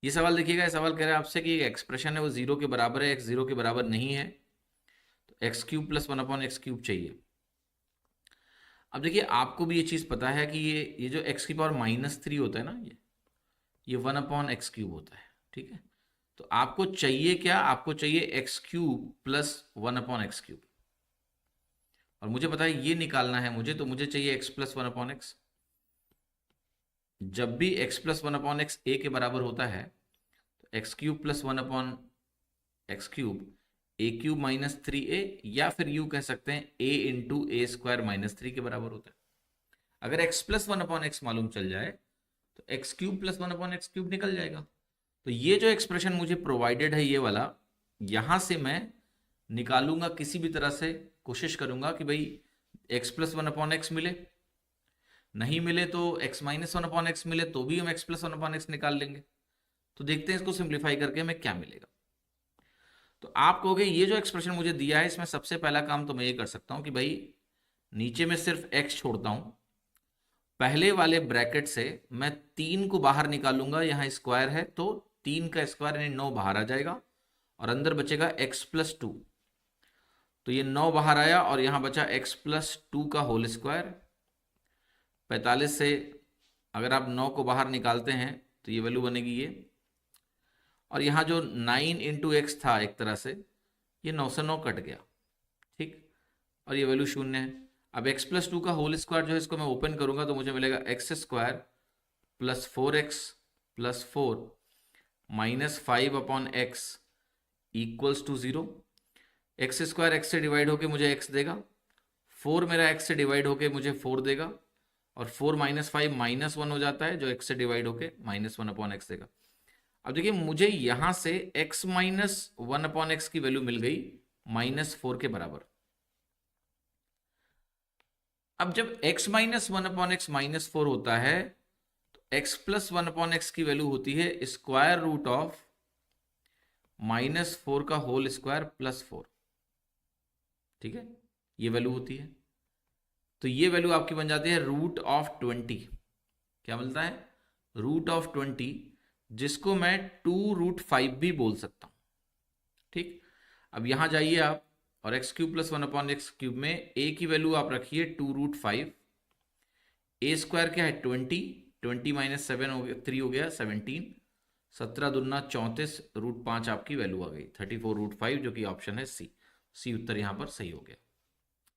ये सवाल देखिएगा, ये सवाल कह रहा है आपसे कि एक्सप्रेशन है वो 0 के बराबर है, x 0 के बराबर नहीं है, तो एक्स क्यूब प्लस 1/x³ चाहिए। अब देखिए आपको भी ये चीज़ पता है कि ये जो x की पावर -3 होता है ना, ये 1/x³ होता है, ठीक है। तो आपको चाहिए क्या, आपको चाहिए x³ प्लस 1/x³, और मुझे पता है ये निकालना है मुझे, तो मुझे चाहिए x प्लस 1/x। जब भी x प्लस 1/x a के बराबर होता है तो x³ plus 1/x³ a³ -3a, या फिर यू कह सकते हैं a इंटू a² -3 के बराबर होता है। अगर x प्लस 1/x मालूम चल जाए तो x³ प्लस 1/x³ निकल जाएगा। तो ये जो एक्सप्रेशन मुझे प्रोवाइडेड है ये वाला, यहां से मैं निकालूंगा किसी भी तरह से, कोशिश करूंगा कि भाई x प्लस 1/x मिले, नहीं मिले तो x माइनस 1/x मिले तो भी हम x प्लस 1/x निकाल लेंगे। तो देखते हैं इसको सिंप्लीफाई करके हमें क्या मिलेगा। तो आप कहोगे ये जो एक्सप्रेशन मुझे दिया है इसमें सबसे पहला काम तो मैं ये कर सकता हूं कि भाई नीचे में सिर्फ x छोड़ता हूं, पहले वाले ब्रैकेट से मैं 3 को बाहर निकालूंगा, यहां स्क्वायर है तो 3 का स्क्वायर यानी 9 बाहर आ जाएगा, और अंदर बचेगा x प्लस 2। तो ये 9 बाहर आया और यहां बचा x प्लस 2 का होल स्क्वायर। 45 से अगर आप 9 को बाहर निकालते हैं तो ये वैल्यू बनेगी ये, और यहाँ जो 9 इंटू एक्स था एक तरह से, ये 9 से 9 कट गया, ठीक, और ये वैल्यू 0 है। अब x प्लस 2 का होल स्क्वायर जो है इसको मैं ओपन करूंगा तो मुझे मिलेगा x² plus 4x plus 4 minus 5/x equals to 0। x² x से डिवाइड होके मुझे x देगा, 4 मेरा x से डिवाइड होके मुझे 4 देगा, और 4 माइनस 5 -1 हो जाता है जो x से डिवाइड होके -1/x देगा। अब देखिए मुझे यहां से x माइनस 1/x की वैल्यू मिल गई -4 के बराबर। अब जब x माइनस 1/x -4 होता है तो x प्लस 1/x की वैल्यू होती है स्क्वायर रूट ऑफ -4 का होल स्क्वायर प्लस 4, ठीक है, ये वैल्यू होती है। तो ये वैल्यू आपकी बन जाती है √20। क्या मिलता है, √20, जिसको मैं 2√5 भी बोल सकता हूं, ठीक। अब यहां जाइए आप और x³ प्लस 1/x³ में a की वैल्यू आप रखिए 2√5, a² क्या है 20 माइनस 7 हो गया 3 हो गया 17, 17 दूना 34, √5 आपकी वैल्यू आ गई 34√5, जो कि ऑप्शन है सी। सी उत्तर यहां पर सही हो गया।